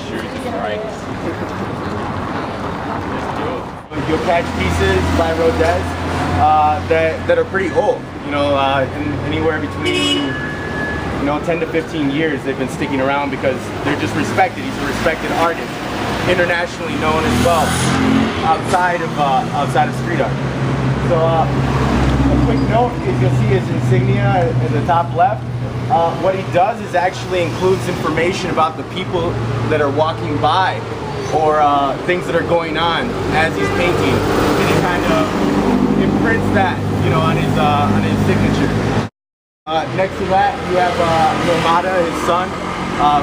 shoes and stripes. You'll catch pieces by Rodez that are pretty old. You know, anywhere between 10 to 15 years they've been sticking around because they're just respected. He's a respected artist, internationally known as well, outside of street art. So a quick note is you'll see his insignia in the top left. What he does is actually includes information about the people that are walking by or things that are going on as he's painting, and he kind of imprints that, on his signature. Next to that, you have Nomada, his son,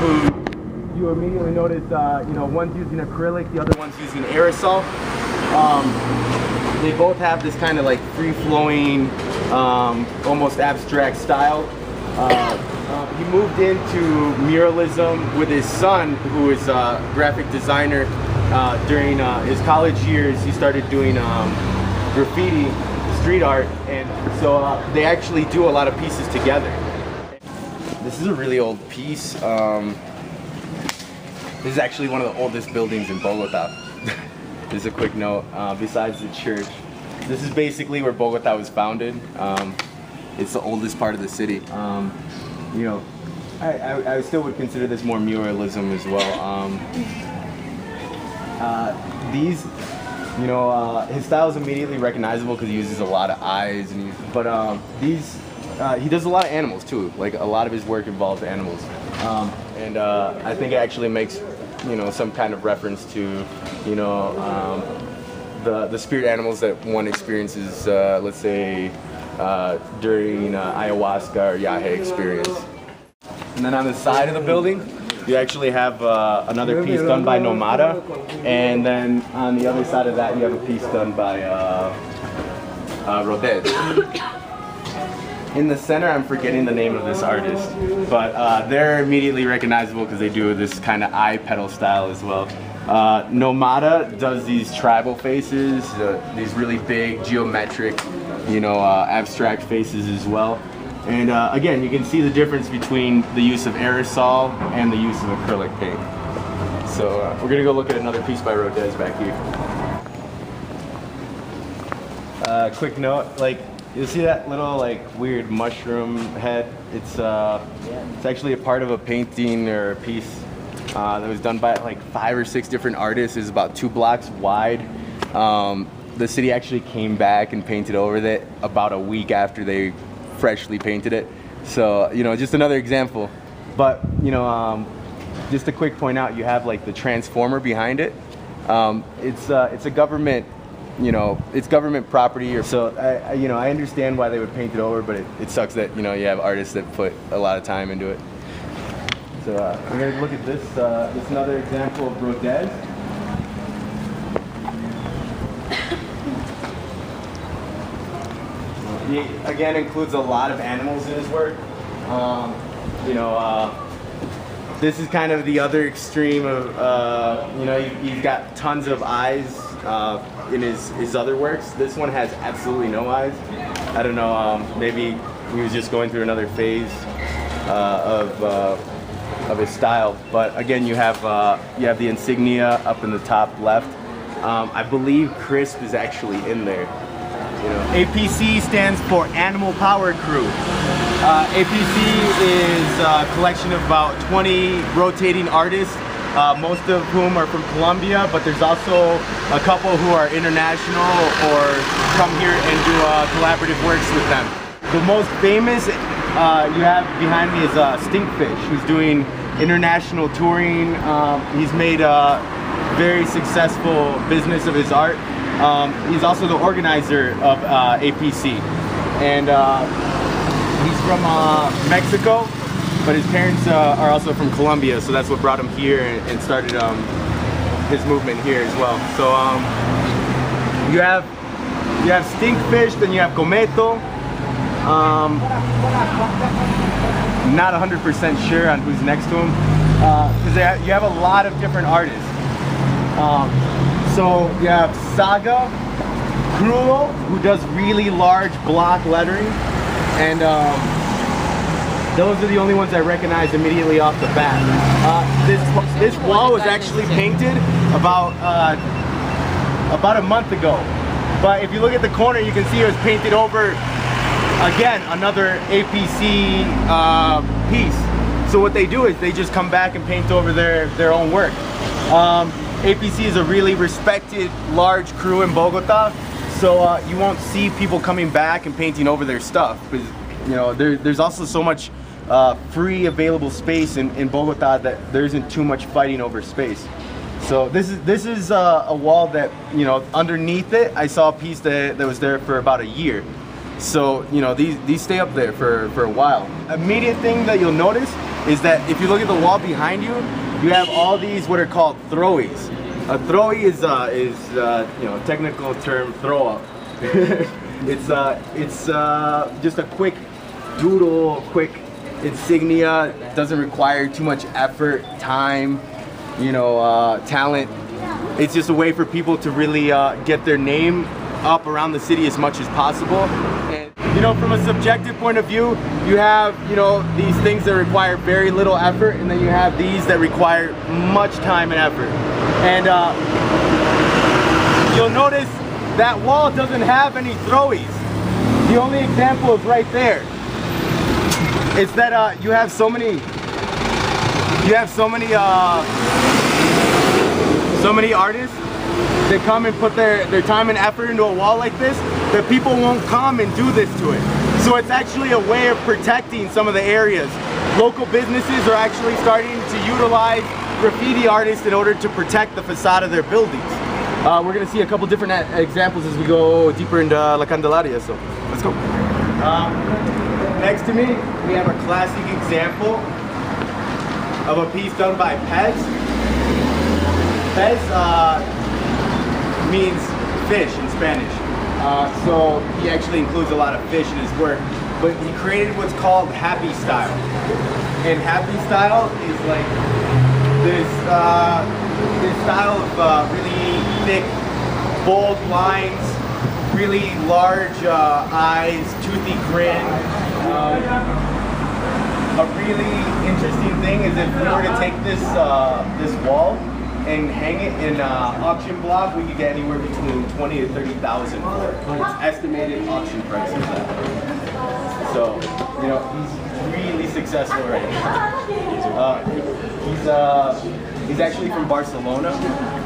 who you immediately notice, one's using acrylic, the other one's using aerosol. They both have this kind of like free-flowing, almost abstract style. He moved into muralism with his son, who is a graphic designer. During his college years, he started doing graffiti, street art, and so they actually do a lot of pieces together. This is a really old piece. This is actually one of the oldest buildings in Bogota. Just a quick note, besides the church. This is basically where Bogota was founded. It's the oldest part of the city. I still would consider this more muralism as well. His style is immediately recognizable because he uses a lot of eyes, he does a lot of animals too. Like a lot of his work involves animals, I think it actually makes some kind of reference to the spirit animals that one experiences, let's say during ayahuasca or yahe experience. And then on the side of the building, you actually have another piece done by Nomada, and then on the other side of that, you have a piece done by Rodez. In the center, I'm forgetting the name of this artist, but they're immediately recognizable because they do this kind of eye petal style as well. Nomada does these tribal faces, these really big geometric, abstract faces as well. And again, you can see the difference between the use of aerosol and the use of acrylic paint. So we're gonna go look at another piece by Rodez back here. Quick note, you'll see that little weird mushroom head. It's actually a part of a painting or a piece that was done by 5 or 6 different artists. It's about 2 blocks wide. The city actually came back and painted over it about a week after they freshly painted it. So, just another example. But, just a quick point out, you have the transformer behind it. It's a government, it's government property, or so I understand why they would paint it over, but it sucks that, you have artists that put a lot of time into it. So we're going to look at this. This is another example of Rodez. He again includes a lot of animals in his work. This is kind of the other extreme of, he's got tons of eyes in his other works. This one has absolutely no eyes. I don't know, maybe he was just going through another phase of his style. But again, you have the insignia up in the top left. I believe Crisp is actually in there. APC stands for Animal Power Crew. APC is a collection of about 20 rotating artists, most of whom are from Colombia, but there's also a couple who are international or come here and do collaborative works with them. The most famous you have behind me is Stinkfish, who's doing international touring. He's made a very successful business of his art. He's also the organizer of APC, and he's from Mexico, but his parents are also from Colombia, so that's what brought him here and started his movement here as well. So you have Stinkfish, then you have Cometo. Not 100% sure on who's next to him, because you have a lot of different artists. So you have Saga, Cruel, who does really large block lettering, and Those are the only ones I recognize immediately off the bat. This wall was actually painted about a month ago. But if you look at the corner, you can see it was painted over, again, another APC piece. So what they do is they just come back and paint over their own work. APC is a really respected, large crew in Bogota. So you won't see people coming back and painting over their stuff. Because, you know, there's also so much free available space in Bogota that there isn't too much fighting over space. So this is a wall that, you know, underneath it I saw a piece that was there for about a year. So, you know, these stay up there for a while. Immediate thing that you'll notice is that if you look at the wall behind you, you have all these what are called throwies. A throwy is you know, technical term throw up. It's just a quick doodle, quick insignia. Doesn't require too much effort, time, you know, talent. It's just a way for people to really get their name up around the city as much as possible. And, you know, from a subjective point of view, you have, you know, these things that require very little effort, and then you have these that require much time and effort. And you'll notice that wall doesn't have any throwies. The only example is right there. It's that you have so many artists that come and put their time and effort into a wall like this, that people won't come and do this to it. So it's actually a way of protecting some of the areas. Local businesses are actually starting to utilize graffiti artists in order to protect the facade of their buildings. We're gonna see a couple different examples as we go deeper into La Candelaria, so let's go. Next to me, we have a classic example of a piece done by Pez. Pez means fish in Spanish. So he actually includes a lot of fish in his work, but he created what's called happy style. And happy style is like this style of really thick, bold lines, really large eyes, toothy grin. A really interesting thing is if we were to take this wall and hang it in an auction block, we could get anywhere between 20 to 30,000 for it. It's estimated auction price is that. So, you know, he's really successful right now. He's actually from Barcelona,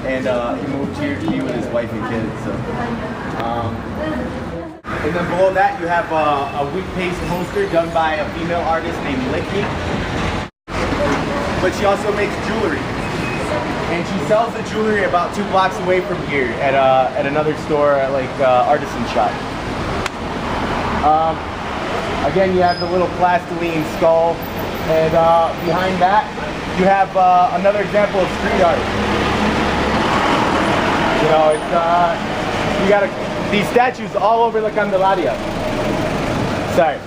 and he moved here to be with his wife and kids. So, and then below that, you have a wheat paste poster done by a female artist named Licky. But she also makes jewelry. And she sells the jewelry about 2 blocks away from here at another store, like artisan shop. Again, you have the little plastiline skull, and behind that, you have another example of street art. You know, it's you got these statues all over La Candelaria. Sorry,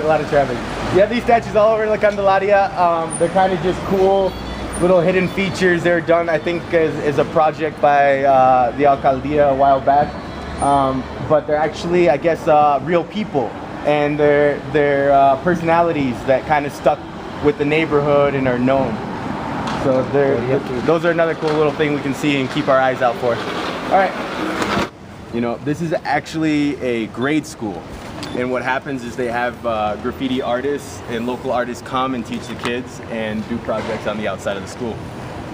a lot of traffic. You have these statues all over La Candelaria. They're kind of just cool little hidden features. They're done, I think, as a project by the alcaldía a while back. But they're actually, I guess, real people, and they're personalities that kind of stuck with the neighborhood and are known. So those are another cool little thing we can see and keep our eyes out for. All right. You know, this is actually a grade school. And what happens is they have graffiti artists and local artists come and teach the kids and do projects on the outside of the school.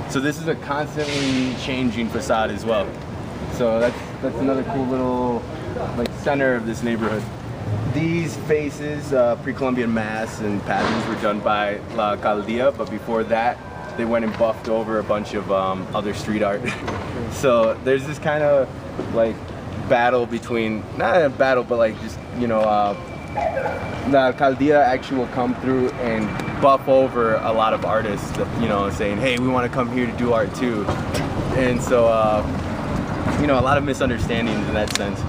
So this is a constantly changing facade as well. So that's another cool little like center of this neighborhood. These faces, pre-Columbian masks and patterns were done by La Alcaldía, but before that they went and buffed over a bunch of other street art. So there's this kind of like battle between, not a battle, but like just, you know, the alcaldía actually will come through and buff over a lot of artists, that, you know, saying, hey, we want to come here to do art too. And so, you know, a lot of misunderstandings in that sense.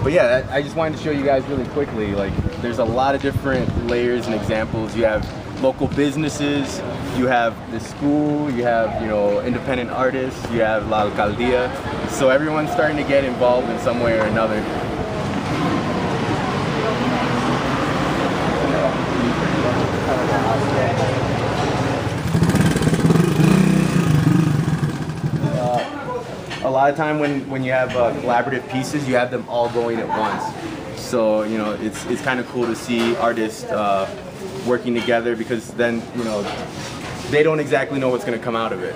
But yeah, I just wanted to show you guys really quickly, like, there's a lot of different layers and examples. You have local businesses, you have the school, you have, you know, independent artists, you have La Alcaldía. So everyone's starting to get involved in some way or another. lot of time when you have collaborative pieces, you have them all going at once. So you know, it's kind of cool to see artists working together, because then you know they don't exactly know what's going to come out of it.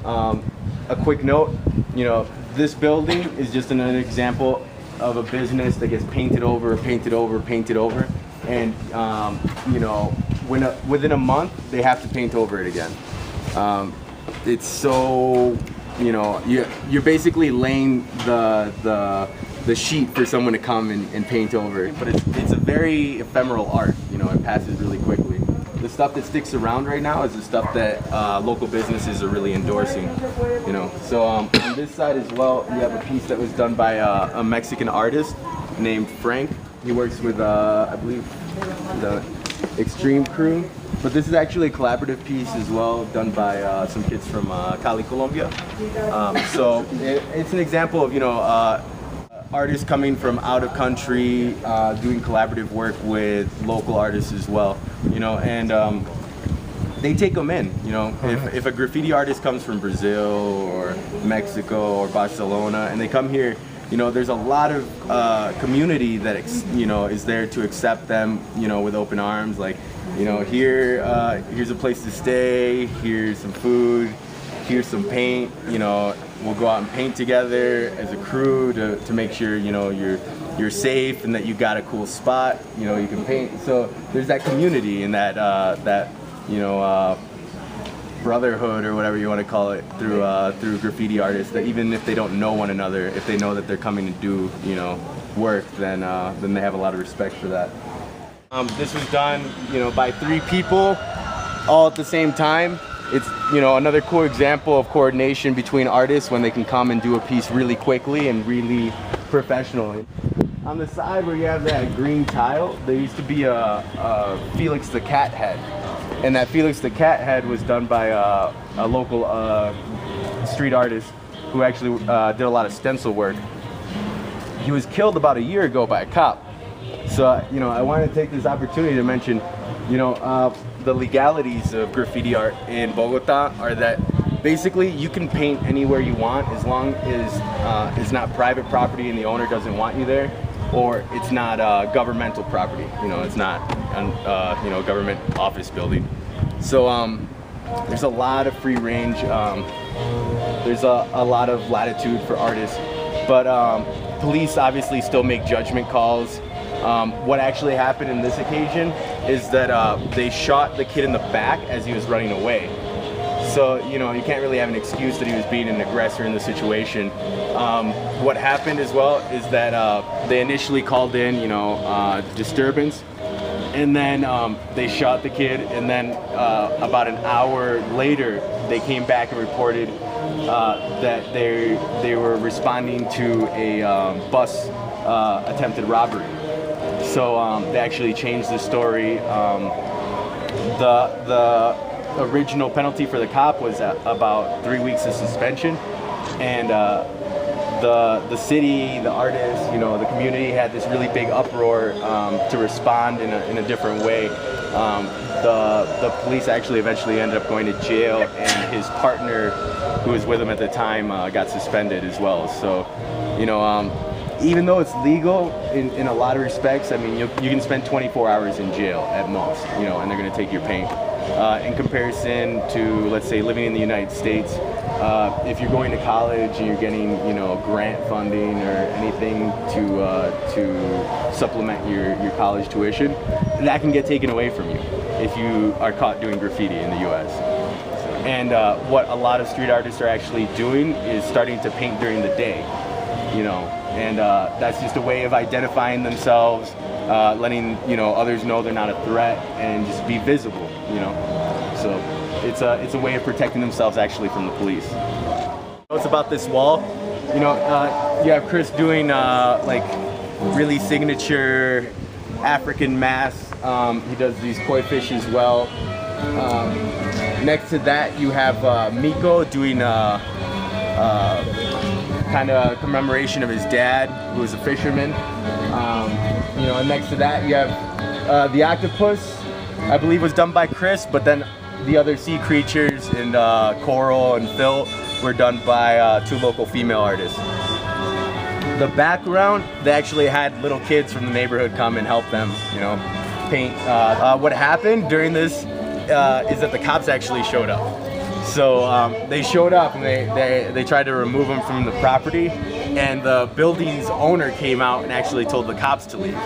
A quick note, you know, this building is just another example of a business that gets painted over, painted over, painted over, and you know, within a month they have to paint over it again. It's so, you know, you're basically laying the sheet for someone to come and paint over it. But it's a very ephemeral art. You know, it passes really quickly. The stuff that sticks around right now is the stuff that local businesses are really endorsing. You know, so on this side as well, you have a piece that was done by a Mexican artist named Frank. He works with I believe the Extreme crew. But this is actually a collaborative piece as well, done by some kids from Cali, Colombia. So it's an example of, you know, artists coming from out of country, doing collaborative work with local artists as well. You know, and they take them in. You know, if a graffiti artist comes from Brazil or Mexico or Barcelona and they come here, you know, there's a lot of community that you know is there to accept them, you know, with open arms. Like, you know, here's a place to stay, here's some food, here's some paint. You know, we'll go out and paint together as a crew to make sure, you know, you're safe and that you got a cool spot, you know, you can paint. So there's that community and that you know, brotherhood or whatever you want to call it through graffiti artists, that even if they don't know one another, if they know that they're coming to do, you know, work, then they have a lot of respect for that. This was done, you know, by 3 people all at the same time. It's, you know, another cool example of coordination between artists when they can come and do a piece really quickly and really professionally. On the side where you have that green tile, there used to be a Felix the Cat head. And that Felix the Cat head was done by a local street artist who actually did a lot of stencil work. He was killed about a year ago by a cop. So, you know, I wanted to take this opportunity to mention, you know, the legalities of graffiti art in Bogota are that basically you can paint anywhere you want as long as it's not private property and the owner doesn't want you there, or it's not governmental property. You know, it's not you know, government office building. So there's a lot of free range. There's a lot of latitude for artists, but police obviously still make judgment calls. What actually happened in this occasion is that they shot the kid in the back as he was running away. So, you know, you can't really have an excuse that he was being an aggressor in the situation. What happened as well is that they initially called in, you know, disturbance, and then they shot the kid, and then about an hour later they came back and reported that they were responding to a bus attempted robbery. So they actually changed the story. The original penalty for the cop was about 3 weeks of suspension, and the city, the artists, you know, the community had this really big uproar to respond in a different way. The police actually eventually ended up going to jail, and his partner, who was with him at the time, got suspended as well. So, you know, even though it's legal in a lot of respects, I mean, you can spend 24 hours in jail at most, you know, and they're going to take your paint. In comparison to, let's say, living in the United States, if you're going to college and you're getting, you know, grant funding or anything to supplement your college tuition, that can get taken away from you if you are caught doing graffiti in the U.S. And what a lot of street artists are actually doing is starting to paint during the day, you know, and that's just a way of identifying themselves, letting, you know, others know they're not a threat, and just be visible, you know. So it's a way of protecting themselves actually from the police. What's about this wall? You know, you have Chris doing like really signature African masks. He does these koi fish as well. Next to that, you have Miko doing kind of commemoration of his dad, who was a fisherman. You know, and next to that, you have the octopus, I believe was done by Chris, but then the other sea creatures and coral and Phil were done by 2 local female artists. The background, they actually had little kids from the neighborhood come and help them, you know, paint. What happened during this is that the cops actually showed up. So they showed up and they tried to remove them from the property, and the building's owner came out and actually told the cops to leave.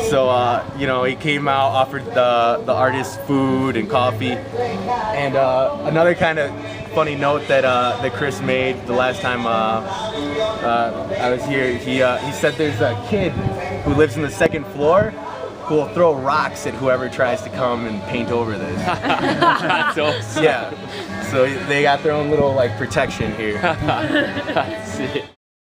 So you know, he came out, offered the artists food and coffee. And another kind of funny note that Chris made the last time I was here, he said there's a kid who lives in the 2nd floor who will throw rocks at whoever tries to come and paint over this. That's awesome. Yeah, so they got their own little like protection here. That's it.